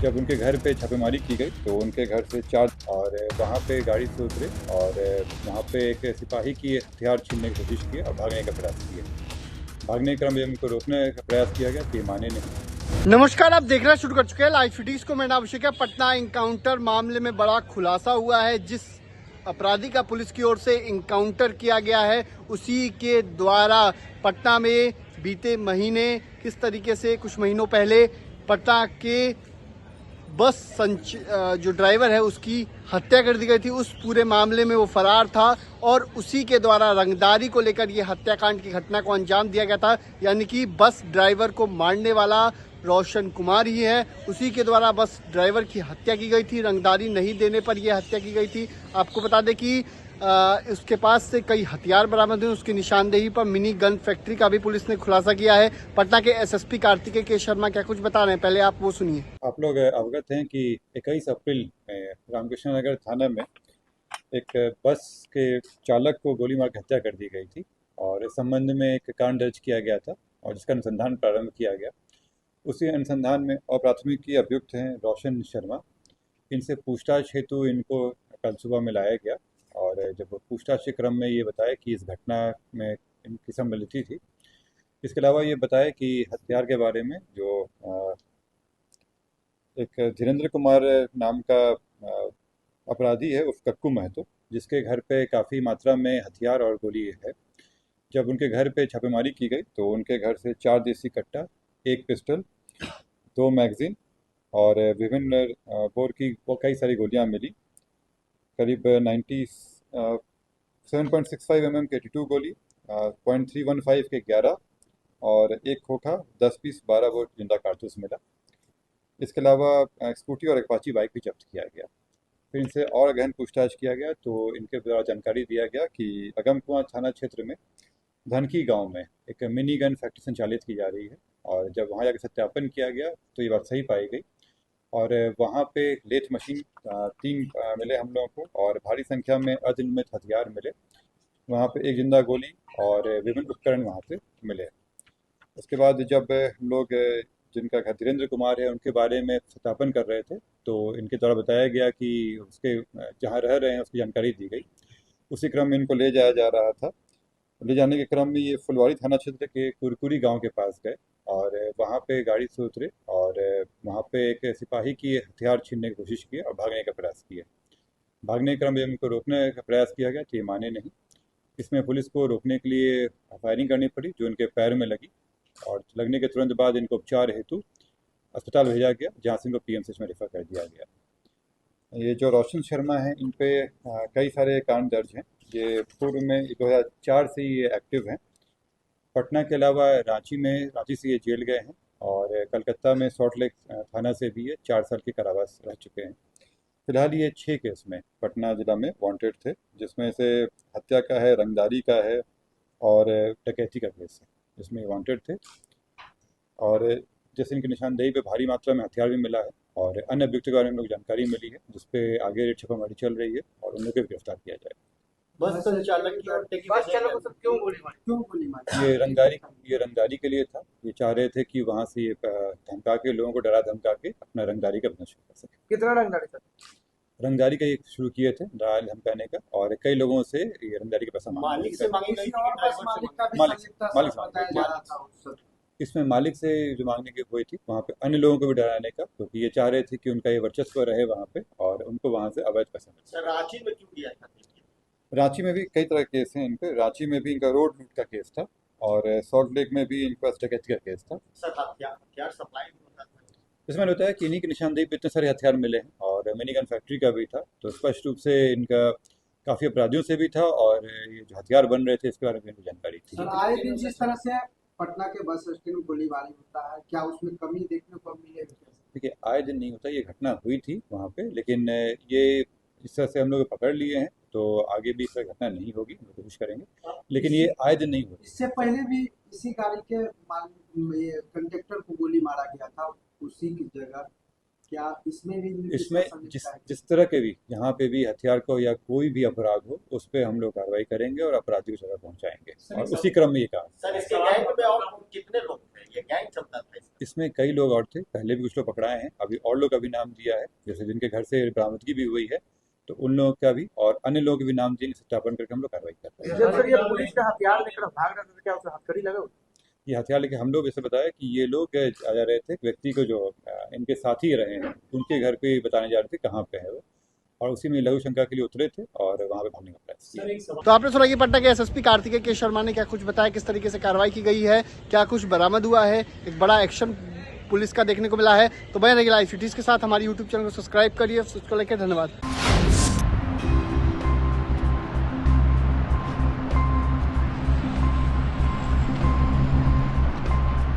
जब उनके घर पे छापेमारी की गई तो उनके घर से 4 और वहाँ पे गाड़ी से उतरे और वहाँ पे एक सिपाही की हथियार छीनने की कोशिश की और भागने का प्रयास किया। भागने के क्रम में उनको रोकने का प्रयास किया गया कि माने नहीं। नमस्कार, आप देखना शुरू कर चुके हैं लाइव फिटिंग्स को। मैं अभिषेक है। पटना इनकाउंटर मामले में बड़ा खुलासा हुआ है। जिस अपराधी का पुलिस की ओर से इनकाउंटर किया गया है उसी के द्वारा पटना में बीते महीने किस तरीके से कुछ महीनों पहले पटना के जो ड्राइवर है उसकी हत्या कर दी गई थी। उस पूरे मामले में वो फरार था और उसी के द्वारा रंगदारी को लेकर ये हत्याकांड की घटना को अंजाम दिया गया था। यानी कि बस ड्राइवर को मारने वाला रोशन कुमार ही है, उसी के द्वारा बस ड्राइवर की हत्या की गई थी। रंगदारी नहीं देने पर यह हत्या की गई थी। आपको बता दें कि उसके पास से कई हथियार बरामद हुए। उसकी निशानदेही पर मिनी गन फैक्ट्री का भी पुलिस ने खुलासा किया है। पटना के एसएसपी कार्तिकेय के शर्मा क्या कुछ बता रहे हैं, पहले आप वो सुनिए। आप लोग अवगत हैं कि 21 अप्रैल में रामकृष्ण नगर थाना में एक बस के चालक को गोली मार के हत्या कर दी गई थी और इस संबंध में एक कांड दर्ज किया गया था और जिसका अनुसंधान प्रारंभ किया गया। उसी अनुसंधान में अप्राथमिकी अभियुक्त हैं रोशन शर्मा। इनसे पूछताछ हेतु इनको कल सुबह में लाया गया और जब पूछताछ के क्रम में ये बताया कि इस घटना में इनकी सम्मिलित थी। इसके अलावा ये बताया कि हथियार के बारे में जो एक धीरेन्द्र कुमार नाम का अपराधी है उस कक्कू महतो, जिसके घर पे काफ़ी मात्रा में हथियार और गोली है। जब उनके घर पे छापेमारी की गई तो उनके घर से 4 देसी कट्टा, 1 पिस्टल, 2 मैगजीन और विभिन्न बोर की कई सारी गोलियां मिली। करीब 7.65 mm के 82 गोली, 0.315 के 11 और 1 खोखा, 10 पीस 12 बोर जिंदा कारतूस मिला। इसके अलावा स्कूटी और अपाची बाइक भी जब्त किया गया। फिर इनसे और गहन पूछताछ किया गया तो इनके द्वारा जानकारी दिया गया कि अगमकुआं थाना क्षेत्र में धनकी गांव में एक मिनी गन फैक्ट्री संचालित की जा रही है और जब वहां जाकर सत्यापन किया गया तो ये बात सही पाई गई और वहां पे लेथ मशीन 3 मिले हम लोगों को और भारी संख्या में अर्धनिर्मित हथियार मिले। वहाँ पे 1 जिंदा गोली और विभिन्न उपकरण वहाँ पे मिले। उसके बाद जब हम लोग जिनका घर धीरेन्द्र कुमार है उनके बारे में सत्यापन कर रहे थे तो इनके द्वारा बताया गया कि उसके जहाँ रह रहे हैं उसकी जानकारी दी गई। उसी क्रम में इनको ले जाया जा रहा था। ले जाने के क्रम में ये फुलवारी थाना क्षेत्र के कुरकुरी गांव के पास गए और वहाँ पे गाड़ी से उतरे और वहाँ पे एक सिपाही की हथियार छीनने की कोशिश की और भागने का प्रयास किया। भागने के क्रम में उनको रोकने का प्रयास किया गया तो ये माने नहीं। इसमें पुलिस को रोकने के लिए फायरिंग करनी पड़ी जो इनके पैर में लगी और लगने के तुरंत बाद इनको उपचार हेतु अस्पताल भेजा गया जहाँ से इनको पीएमसीएच में रेफर कर दिया गया। ये जो रोशन शर्मा हैं इन पे कई सारे कांड दर्ज हैं। ये पूर्व में 2004 से ये एक्टिव हैं। पटना के अलावा रांची से ये जेल गए हैं और कलकत्ता में सॉल्ट लेक थाना से भी ये 4 साल के कारावास रह चुके हैं। फिलहाल ये 6 केस में पटना जिला में वांटेड थे, जिसमें से हत्या का है, रंगदारी का है और डकैती का केस है, जिसमें वांटेड थे। और जैसे इनकी निशानदेही पे भारी मात्रा में हथियार भी मिला है और अन्य अभियुक्तों के बारे में लोग जानकारी मिली है जिसपे आगे छापेमारी चल रही है और उन लोगों को गिरफ्तार किया जाए। बस संचालक की हत्या की वजह को सब क्यों गोली मारी? ये रंगदारी के लिए था। ये चाह रहे थे कि वहाँ से ये धमका के लोगों को डरा धमका के अपना रंगदारी का बिजनेस शुरू कर सके। कितना रंगदारी था? रंगदारी का ये शुरू किए थे, डरा धमकाने का, और कई लोगों से ये रंगदारी का पैसा मालिक से मांगी गई थी। इसमें मालिक से जो मांगने की हुई थी वहाँ पे अन्य लोगों को भी डराने का, क्योंकि ये चाह रहे थे कि उनका ये वर्चस्व रहे वहाँ पे और उनको वहाँ से अवैध पैसा मिले। रांची में क्यों किया था? रांची में भी कई तरह के केस हैं इन पे। रांची में भी इनका रोड लूट का केस था और सॉल्ट लेक में भी इनके पास डकैती का केस था। हथियार सप्लाई इसमें होता है कि इन्हीं की निशानदेही पे इतने सारे हथियार मिले हैं और मिनी गन फैक्ट्री का भी था, तो स्पष्ट रूप से इनका काफ़ी अपराधियों से भी था और ये जो हथियार बन रहे थे इसके बारे में इनको जानकारी थी। आए दिन जिस तरह से पटना के बस स्टैंड में गोलीबारी होता है, क्या उसमें कमी देखने को मिले? देखिए, आए दिन नहीं होता, ये घटना हुई थी वहाँ पे, लेकिन ये इस तरह से हम लोग पकड़ लिए हैं तो आगे भी इस तरह घटना नहीं होगी, हम कोशिश करेंगे, लेकिन ये आए दिन नहीं होती। इससे पहले भी इसी गाड़ी के कंडक्टर को गोली मारा गया था उसी की जगह, क्या इसमें भी जिस तरह के भी यहाँ पे भी हथियार को या कोई भी अपराध हो उस पर हम लोग कार्रवाई करेंगे और अपराधी को सजा पहुँचाएंगे और उसी क्रम में ये काम। सर, इसके गैंग में और कितने लोग थे? ये गैंग चलता था? इसमें कई लोग और थे, पहले भी कुछ लोग पकड़ाए हैं, अभी और लोग का भी नाम दिया है, जैसे जिनके घर से बरामदगी भी हुई है, तो उन लोगों का भी और अन्य लोगों के भी नाम दिए, सत्यापन करके हम लोग कार्रवाई कर रहे हैं। जब सर ये पुलिस का हथियार लेकर भाग रहा था तो क्या उसे हथकड़ी लगा? ये हथियार लेके हम लोग ऐसे बताया कि ये लोग जा रहे थे, व्यक्ति को जो इनके साथी रहे हैं उनके घर पे बताने जा रहे थे कहाँ पे है वो, और उसी में लघु शंका के लिए उतरे थे और वहाँ पे भागने का प्रयास किया। तो आपने सुना कि पटना के एसएसपी कार्तिकेय के शर्मा ने क्या कुछ बताया, किस तरीके से कार्रवाई की गई है, क्या कुछ बरामद हुआ है, एक बड़ा एक्शन पुलिस का देखने को मिला है। तो बने रहिए लाइव सिटीज के साथ, हमारी यूट्यूब चैनल को सब्सक्राइब करिए। उसको लेकर धन्यवाद।